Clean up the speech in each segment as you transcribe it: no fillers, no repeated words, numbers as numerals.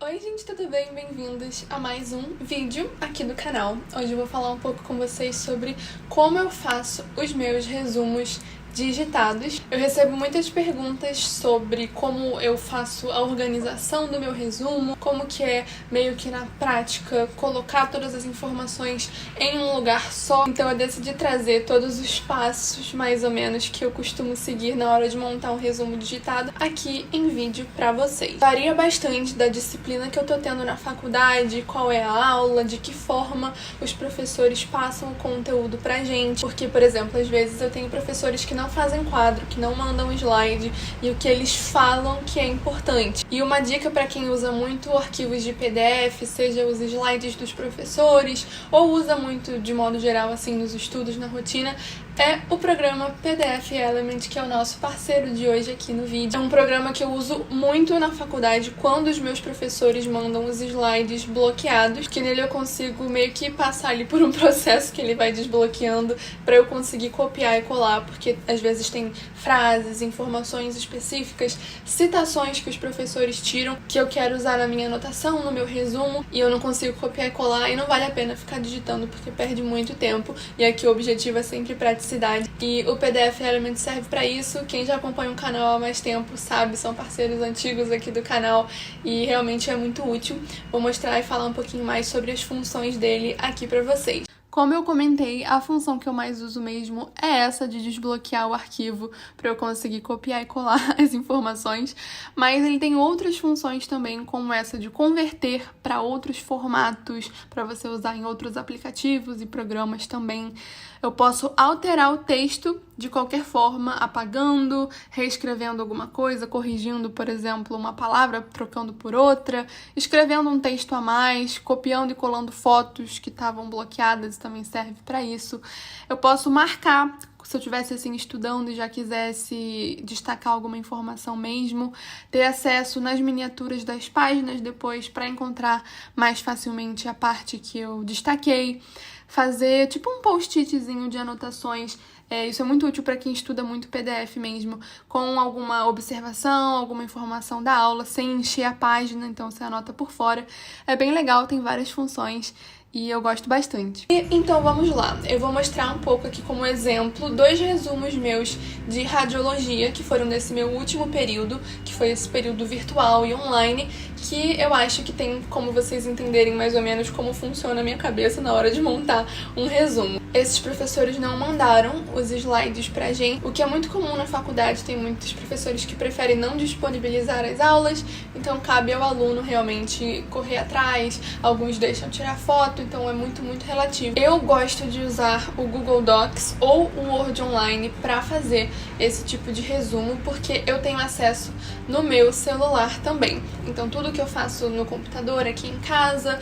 Oi gente, tudo bem? Bem-vindos a mais um vídeo aqui do canal. Hoje eu vou falar um pouco com vocês sobre como eu faço os meus resumos digitados. Eu recebo muitas perguntas sobre como eu faço a organização do meu resumo, como que é meio que na prática colocar todas as informações em um lugar só. Então eu decidi trazer todos os passos mais ou menos que eu costumo seguir na hora de montar um resumo digitado aqui em vídeo pra vocês. Varia bastante da disciplina que eu tô tendo na faculdade, qual é a aula, de que forma os professores passam o conteúdo pra gente, porque, por exemplo, às vezes eu tenho professores que não fazem quadro, que não mandam slide, e o que eles falam que é importante. E uma dica para quem usa muito arquivos de PDF, seja os slides dos professores, ou usa muito de modo geral assim nos estudos, na rotina, é o programa PDF Element, que é o nosso parceiro de hoje aqui no vídeo. É um programa que eu uso muito na faculdade quando os meus professores mandam os slides bloqueados, que nele eu consigo meio que passar ali por um processo que ele vai desbloqueando para eu conseguir copiar e colar, porque às vezes tem frases, informações específicas, citações que os professores tiram que eu quero usar na minha anotação, no meu resumo, e eu não consigo copiar e colar, e não vale a pena ficar digitando porque perde muito tempo, e aqui o objetivo é sempre praticidade. E o PDF Element serve para isso. Quem já acompanha o canal há mais tempo sabe, são parceiros antigos aqui do canal e realmente é muito útil. Vou mostrar e falar um pouquinho mais sobre as funções dele aqui para vocês. Como eu comentei, a função que eu mais uso mesmo é essa de desbloquear o arquivo para eu conseguir copiar e colar as informações, mas ele tem outras funções também, como essa de converter para outros formatos, para você usar em outros aplicativos e programas também. Eu posso alterar o texto de qualquer forma, apagando, reescrevendo alguma coisa, corrigindo, por exemplo, uma palavra, trocando por outra, escrevendo um texto a mais, copiando e colando fotos que estavam bloqueadas, também serve para isso. Eu posso marcar, se eu estivesse assim estudando e já quisesse destacar alguma informação mesmo, ter acesso nas miniaturas das páginas depois para encontrar mais facilmente a parte que eu destaquei, fazer tipo um post-itzinho de anotações. Isso é muito útil para quem estuda muito PDF mesmo, com alguma observação, alguma informação da aula, sem encher a página, então você anota por fora. É bem legal, tem várias funções e eu gosto bastante. Então vamos lá, eu vou mostrar um pouco aqui como exemplo dois resumos meus de radiologia, que foram nesse meu último período, que foi esse período virtual e online, que eu acho que tem como vocês entenderem mais ou menos como funciona a minha cabeça na hora de montar um resumo. Esses professores não mandaram os slides pra gente, o que é muito comum na faculdade, tem muitos professores que preferem não disponibilizar as aulas, então cabe ao aluno realmente correr atrás, alguns deixam tirar foto, então é muito relativo. Eu gosto de usar o Google Docs ou o Word Online para fazer esse tipo de resumo, porque eu tenho acesso no meu celular também. Então tudo que eu faço no computador aqui em casa,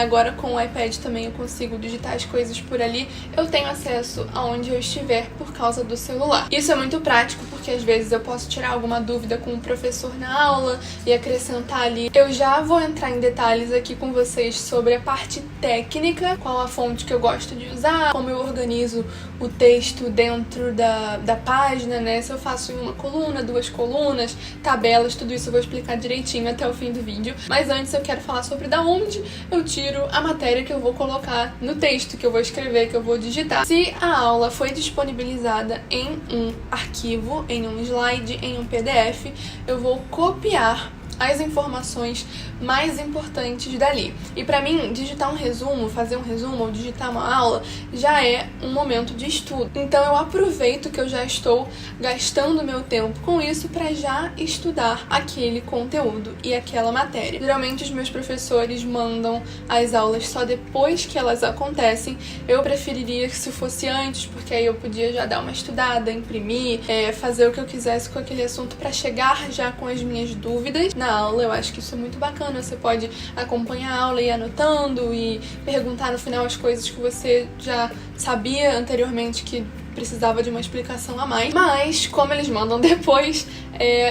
agora com o iPad também eu consigo digitar as coisas por ali, eu tenho acesso aonde eu estiver por causa do celular. Isso é muito prático porque às vezes eu posso tirar alguma dúvida com o professor na aula e acrescentar ali. Eu já vou entrar em detalhes aqui com vocês sobre a parte técnica, qual a fonte que eu gosto de usar, como eu organizo o texto dentro da página, né? Se eu faço em uma coluna, duas colunas, tabelas, tudo isso eu vou explicar direitinho até o fim do vídeo. Mas antes eu quero falar sobre da onde eu tiro a matéria que eu vou colocar no texto, que eu vou escrever, que eu vou digitar. Se a aula foi disponibilizada em um arquivo, em um slide, em um PDF, eu vou copiar as informações mais importantes dali. E pra mim, digitar um resumo, fazer um resumo ou digitar uma aula já é um momento de estudo. Então eu aproveito que eu já estou gastando meu tempo com isso para já estudar aquele conteúdo e aquela matéria. Geralmente os meus professores mandam as aulas só depois que elas acontecem. Eu preferiria que se fosse antes, porque aí eu podia já dar uma estudada, imprimir, fazer o que eu quisesse com aquele assunto para chegar já com as minhas dúvidas na aula. Eu acho que isso é muito bacana, você pode acompanhar a aula e ir anotando e perguntar no final as coisas que você já sabia anteriormente que precisava de uma explicação a mais, mas como eles mandam depois,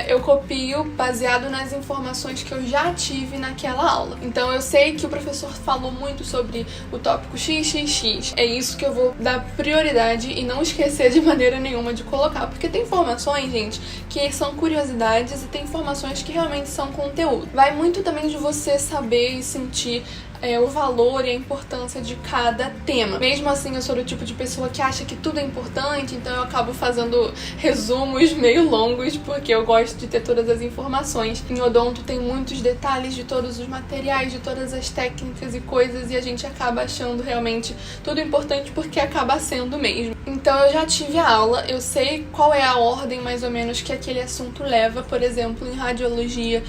eu copio baseado nas informações que eu já tive naquela aula. Então eu sei que o professor falou muito sobre o tópico XXX, é isso que eu vou dar prioridade e não esquecer de maneira nenhuma de colocar, porque tem informações, gente, que são curiosidades e tem informações que realmente são conteúdo. Vai muito também de você saber e sentir o valor e a importância de cada tema. Mesmo assim, eu sou do tipo de pessoa que acha que tudo é importante, então eu acabo fazendo resumos meio longos, porque eu gosto de ter todas as informações. Em odonto tem muitos detalhes de todos os materiais, de todas as técnicas e coisas, e a gente acaba achando realmente tudo importante porque acaba sendo mesmo. Então eu já tive a aula, eu sei qual é a ordem mais ou menos que aquele assunto leva. Por exemplo, em radiologia,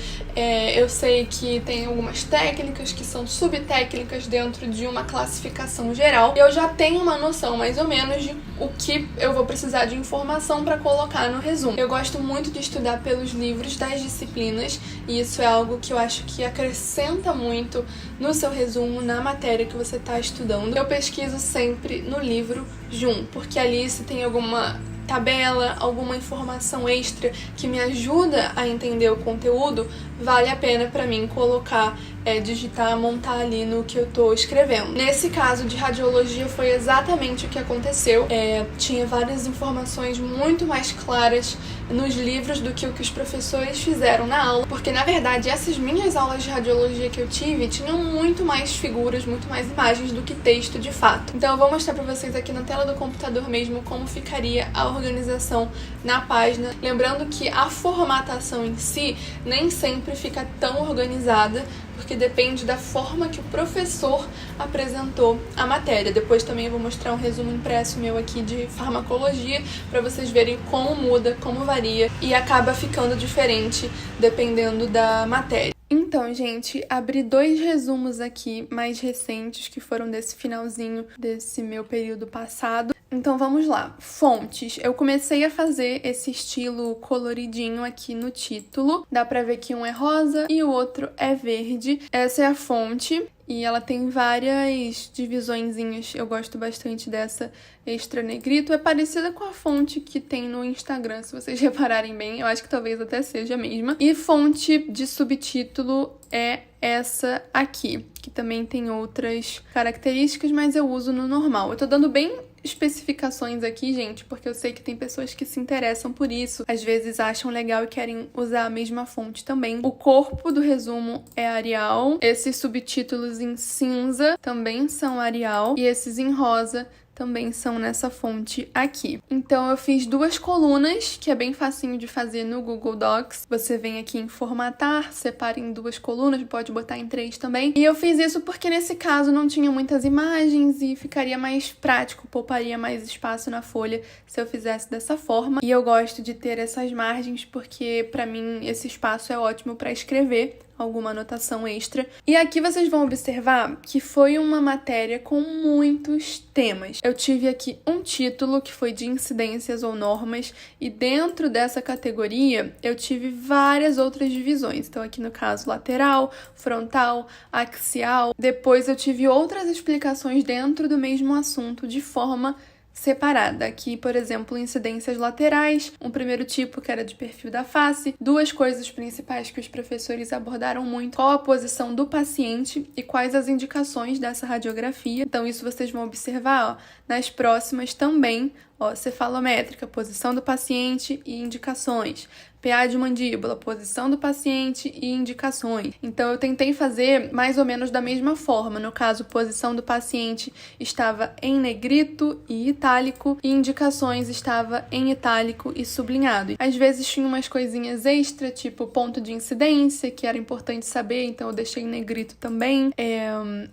eu sei que tem algumas técnicas que são subtécnicas dentro de uma classificação geral. Eu já tenho uma noção mais ou menos de o que eu vou precisar de informação para colocar no resumo. Eu gosto muito de estudar pelos livros das disciplinas e isso é algo que eu acho que acrescenta muito no seu resumo, na matéria que você está estudando. Eu pesquiso sempre no livro junto, porque ali se tem alguma tabela, alguma informação extra que me ajuda a entender o conteúdo, vale a pena para mim colocar, digitar, montar ali no que eu tô escrevendo. Nesse caso de radiologia foi exatamente o que aconteceu. Tinha várias informações muito mais claras nos livros do que o que os professores fizeram na aula, porque na verdade essas minhas aulas de radiologia que eu tive tinham muito mais figuras, muito mais imagens do que texto de fato. Então eu vou mostrar pra vocês aqui na tela do computador mesmo como ficaria a organização na página. Lembrando que a formatação em si nem sempre fica tão organizada, porque depende da forma que o professor apresentou a matéria. Depois também eu vou mostrar um resumo impresso meu aqui de farmacologia para vocês verem como muda, como varia e acaba ficando diferente dependendo da matéria. Então, gente, abri 2 resumos aqui mais recentes que foram desse finalzinho desse meu período passado. Então vamos lá. Fontes. Eu comecei a fazer esse estilo coloridinho aqui no título. Dá pra ver que um é rosa e o outro é verde. Essa é a fonte e ela tem várias divisõezinhas. Eu gosto bastante dessa extra negrito. É parecida com a fonte que tem no Instagram, se vocês repararem bem. Eu acho que talvez até seja a mesma. E fonte de subtítulo é essa aqui, que também tem outras características, mas eu uso no normal. Eu tô dando bem especificações aqui, gente, porque eu sei que tem pessoas que se interessam por isso, às vezes acham legal e querem usar a mesma fonte também. O corpo do resumo é Arial, esses subtítulos em cinza também são Arial e esses em rosa também são nessa fonte aqui. Então eu fiz 2 colunas, que é bem facinho de fazer no Google Docs. Você vem aqui em formatar, separa em 2 colunas, pode botar em 3 também. E eu fiz isso porque nesse caso não tinha muitas imagens e ficaria mais prático, pouparia mais espaço na folha se eu fizesse dessa forma. E eu gosto de ter essas margens porque pra mim esse espaço é ótimo para escrever alguma anotação extra. E aqui vocês vão observar que foi uma matéria com muitos temas. Eu tive aqui um título que foi de incidências ou normas e dentro dessa categoria eu tive várias outras divisões. Então aqui no caso lateral, frontal, axial. Depois eu tive outras explicações dentro do mesmo assunto de forma separada. Aqui, por exemplo, incidências laterais, um primeiro tipo que era de perfil da face, 2 coisas principais que os professores abordaram muito, qual a posição do paciente e quais as indicações dessa radiografia. Então isso vocês vão observar, nas próximas também, cefalométrica, posição do paciente e indicações. PA de mandíbula, posição do paciente e indicações. Então eu tentei fazer mais ou menos da mesma forma. No caso, posição do paciente estava em negrito e itálico e indicações estava em itálico e sublinhado. Às vezes tinha umas coisinhas extra, tipo ponto de incidência, que era importante saber, então eu deixei em negrito também.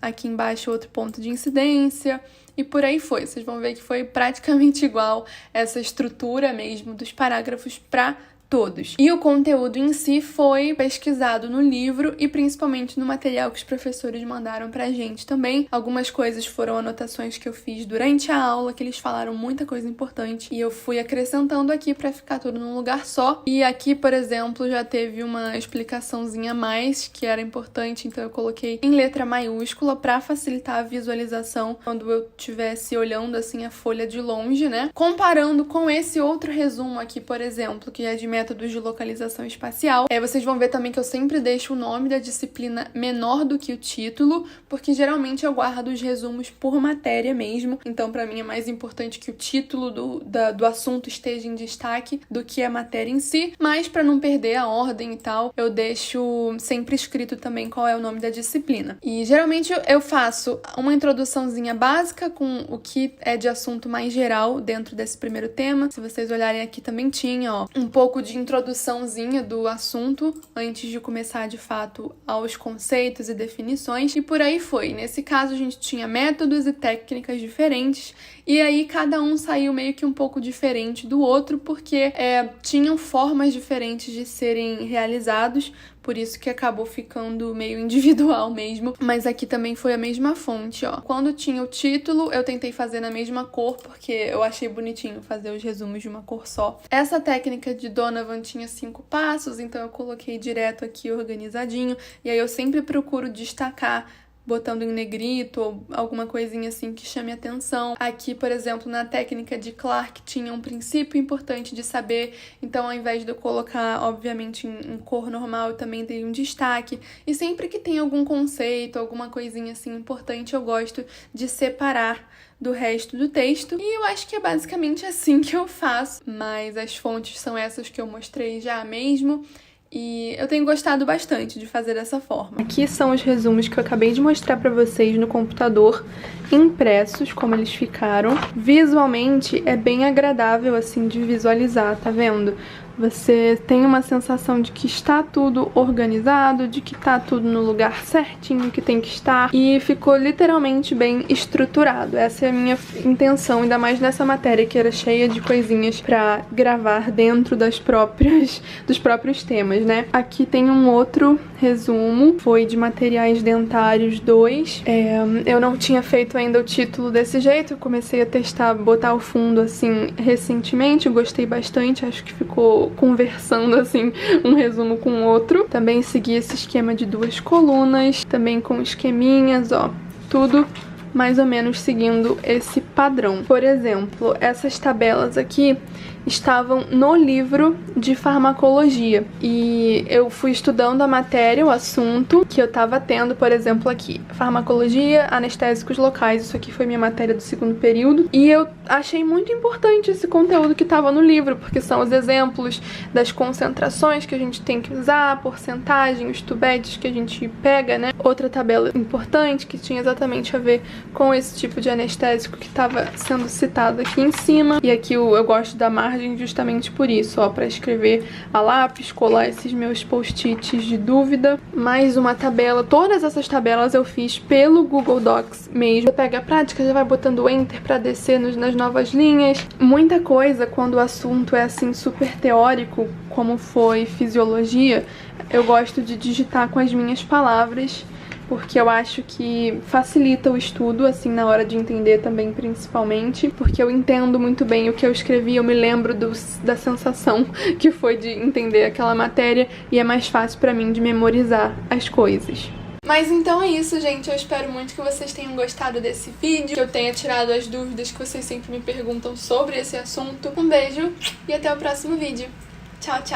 Aqui embaixo outro ponto de incidência. E por aí foi. Vocês vão ver que foi praticamente igual essa estrutura mesmo dos parágrafos para todos. E o conteúdo em si foi pesquisado no livro e principalmente no material que os professores mandaram pra gente também. Algumas coisas foram anotações que eu fiz durante a aula, que eles falaram muita coisa importante e eu fui acrescentando aqui pra ficar tudo num lugar só. E aqui, por exemplo, já teve uma explicaçãozinha a mais que era importante, então eu coloquei em letra maiúscula pra facilitar a visualização quando eu estivesse olhando assim a folha de longe, né? Comparando com esse outro resumo aqui, por exemplo, que é de métodos de localização espacial. Vocês vão ver também que eu sempre deixo o nome da disciplina menor do que o título, porque geralmente eu guardo os resumos por matéria mesmo, então pra mim é mais importante que o título do assunto esteja em destaque do que a matéria em si, mas pra não perder a ordem e tal, eu deixo sempre escrito também qual é o nome da disciplina. E geralmente eu faço uma introduçãozinha básica com o que é de assunto mais geral dentro desse primeiro tema. Se vocês olharem aqui também tinha, um pouco de introduçãozinha do assunto antes de começar de fato aos conceitos e definições, e por aí foi. Nesse caso a gente tinha métodos e técnicas diferentes e aí cada um saiu meio que um pouco diferente do outro porque tinham formas diferentes de serem realizados, por isso que acabou ficando meio individual mesmo, mas aqui também foi a mesma fonte, Quando tinha o título, eu tentei fazer na mesma cor, porque eu achei bonitinho fazer os resumos de uma cor só. Essa técnica de Donovan tinha 5 passos, então eu coloquei direto aqui organizadinho, e aí eu sempre procuro destacar botando em negrito ou alguma coisinha assim que chame atenção. Aqui, por exemplo, na técnica de Clark tinha um princípio importante de saber, então ao invés de eu colocar, obviamente, em cor normal, eu também dei um destaque. E sempre que tem algum conceito, alguma coisinha assim importante, eu gosto de separar do resto do texto. E eu acho que é basicamente assim que eu faço, mas as fontes são essas que eu mostrei já mesmo. E eu tenho gostado bastante de fazer dessa forma. Aqui são os resumos que eu acabei de mostrar pra vocês no computador, impressos, como eles ficaram. Visualmente é bem agradável assim de visualizar, tá vendo? Você tem uma sensação de que está tudo organizado, de que está tudo no lugar certinho que tem que estar, e ficou literalmente bem estruturado. Essa é a minha intenção, ainda mais nessa matéria que era cheia de coisinhas pra gravar dentro dos próprios temas, né? Aqui tem um outro resumo, foi de materiais dentários 2. Eu não tinha feito ainda o título desse jeito, eu comecei a testar, botar o fundo assim recentemente, eu gostei bastante, acho que ficou conversando assim um resumo com o outro. Também segui esse esquema de 2 colunas, também com esqueminhas, tudo mais ou menos seguindo esse padrão. Por exemplo, essas tabelas aqui estavam no livro de farmacologia e eu fui estudando a matéria, o assunto que eu tava tendo, por exemplo, aqui, farmacologia, anestésicos locais. Isso aqui foi minha matéria do 2º período e eu achei muito importante esse conteúdo que tava no livro, porque são os exemplos das concentrações que a gente tem que usar, a porcentagem, os tubetes que a gente pega, né? Outra tabela importante que tinha exatamente a ver com esse tipo de anestésico que estava sendo citado aqui em cima. E aqui eu gosto da margem justamente por isso, para escrever a lápis, colar esses meus post-its de dúvida. Mais uma tabela, todas essas tabelas eu fiz pelo Google Docs mesmo. Você pega a prática, já vai botando Enter para descer nas novas linhas. Muita coisa, quando o assunto é assim super teórico, como foi fisiologia, eu gosto de digitar com as minhas palavras, porque eu acho que facilita o estudo, assim, na hora de entender também, principalmente, porque eu entendo muito bem o que eu escrevi, eu me lembro da sensação que foi de entender aquela matéria, e é mais fácil pra mim de memorizar as coisas. Mas então é isso, gente. Eu espero muito que vocês tenham gostado desse vídeo, que eu tenha tirado as dúvidas que vocês sempre me perguntam sobre esse assunto. Um beijo e até o próximo vídeo. Tchau, tchau!